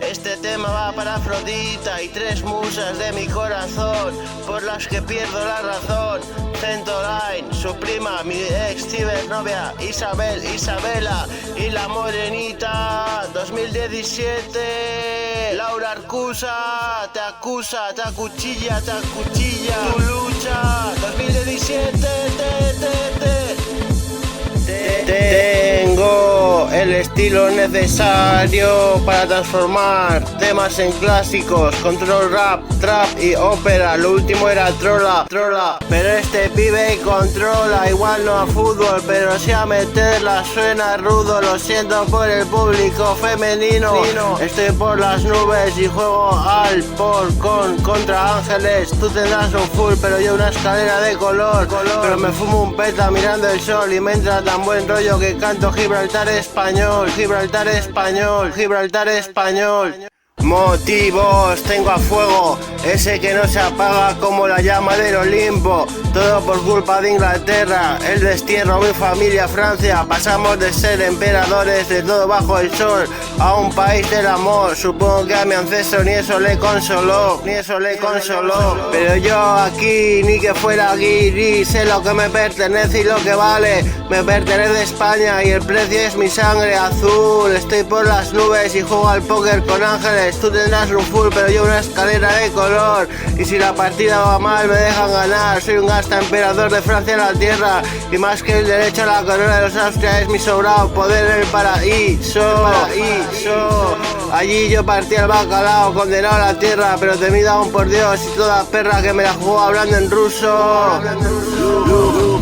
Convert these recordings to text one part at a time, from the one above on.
Este tema va para Afrodita y tres musas de mi corazón, por las que pierdo la razón. Centoline, su prima, mi ex cibernovia, Isabela y la morenita. 2017, Laura Arcusa, te acusa, te acuchilla, tu lucha. 2017, Tengo el estilo necesario para transformar temas en clásicos. Control rap, trap y ópera. Lo último era trola. Pero este pibe controla. Igual no a fútbol, pero sí a meterla. Suena rudo, lo siento por el público femenino. Estoy por las nubes y juego al contra ángeles. Tú tendrás un full, pero yo una escalera de color. Pero me fumo un peta mirando el sol y me entra tan buen rollo que canto Gibraltar español. Motivos tengo a fuego, ese que no se apaga como la llama del Olimpo. Todo por culpa de Inglaterra, el destierro, mi familia, Francia. Pasamos de ser emperadores de todo bajo el sol a un país del amor. Supongo que a mi ancestro ni eso le consoló. Pero yo aquí, ni que fuera guiri, sé lo que me pertenece y lo que vale. Me pertenece España y el precio es mi sangre azul. Estoy por las nubes y juego al póker con ángeles. Tú tendrás un full, pero yo una escalera de color. Y si la partida va mal, me dejan ganar. Soy un gasta emperador de Francia en la tierra. Y más que el derecho a la corona de los Austria es mi sobrado poder en el paraíso. Allí yo partí el bacalao, condenado a la tierra, pero temido aún por Dios y toda perra que me la jugó hablando en ruso.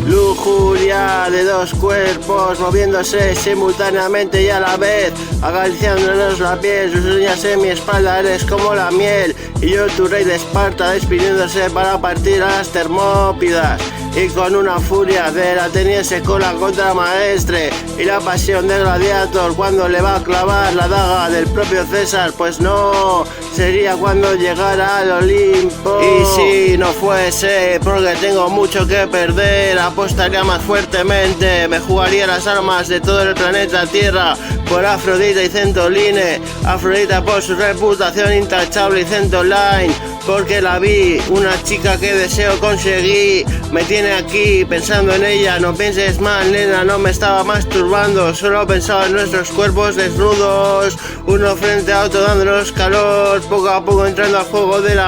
Lujuria de dos cuerpos moviéndose simultáneamente y a la vez, acariciándonos la piel. Sus uñas en mi espalda, eres como la miel, y yo tu rey de Esparta despidiéndose para partir a las Termópidas. Y con una furia del ateniense con la contramaestre y la pasión del gladiator cuando le va a clavar la daga del propio César, pues no, sería cuando llegara al Olimpo. Y si no fuese porque tengo mucho que perder, apostaría más fuertemente, me jugaría las armas de todo el planeta Tierra por Afrodita y Centoline. Afrodita por su reputación intachable y Centoline porque la vi, una chica que deseo conseguir. Me tiene aquí pensando en ella, no pienses mal, nena, no me estaba masturbando, solo pensaba en nuestros cuerpos desnudos, uno frente a otro dándonos calor, poco a poco entrando al juego del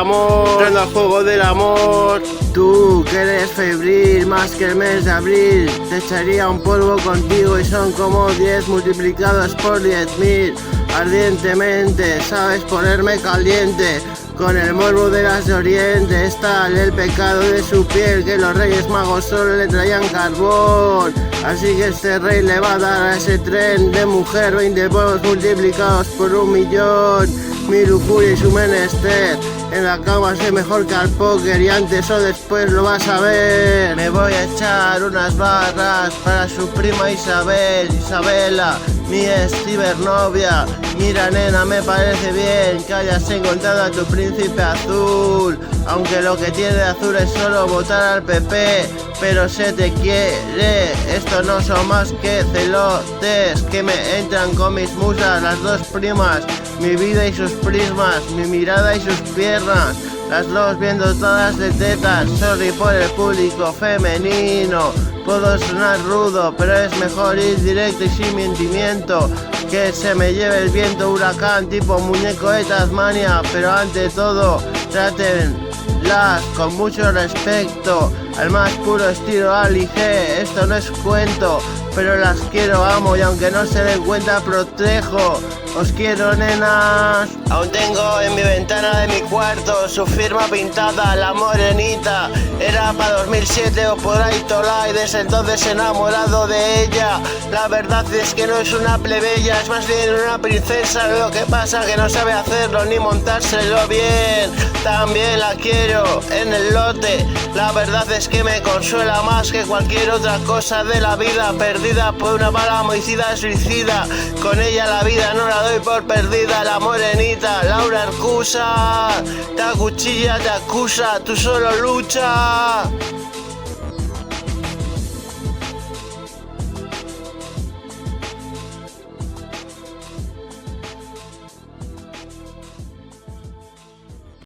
amor. Tú que eres febril más que el mes de abril, te echaría un polvo contigo y son como 10 multiplicados por 10.000. Ardientemente, sabes ponerme caliente. Con el morbo de las de Oriente es tal el pecado de su piel que los reyes magos solo le traían carbón. Así que este rey le va a dar a ese tren de mujer 20 polvos multiplicados por 1.000.000. Mi lujuria y su menester en la cama sé mejor que al póker y antes o después lo vas a ver. Me voy a echar unas barras para su prima Isabela, mi ex cibernovia. Mira, nena, me parece bien que hayas encontrado a tu príncipe azul, aunque lo que tiene de azul es solo votar al PP, pero se te quiere. Esto no son más que celotes que me entran con mis musas, las dos primas, mi vida y sus prismas, mi mirada y sus piernas, las dos bien dotadas de tetas. Sorry por el público femenino, puedo sonar rudo, pero es mejor ir directo y sin mentimiento, que se me lleve el viento huracán tipo muñeco de Tasmania. Pero ante todo, trátenlas con mucho respeto, al más puro estilo Ali G. Esto no es cuento, pero las quiero, amo, y aunque no se den cuenta protejo. Os quiero, nenas. Aún tengo en mi ventana de mi cuarto su firma pintada, la morenita. Era para 2007 o por ahí tola, y desde entonces enamorado de ella. La verdad es que no es una plebeya, es más bien una princesa. Lo que pasa que no sabe hacerlo ni montárselo bien. También la quiero en el lote. La verdad es que me consuela más que cualquier otra cosa de la vida, perdida por una bala homicida suicida. Con ella la vida no la doy por perdida. La morenita, Laura Arcusa, te acuchilla, te acusa, tú solo lucha.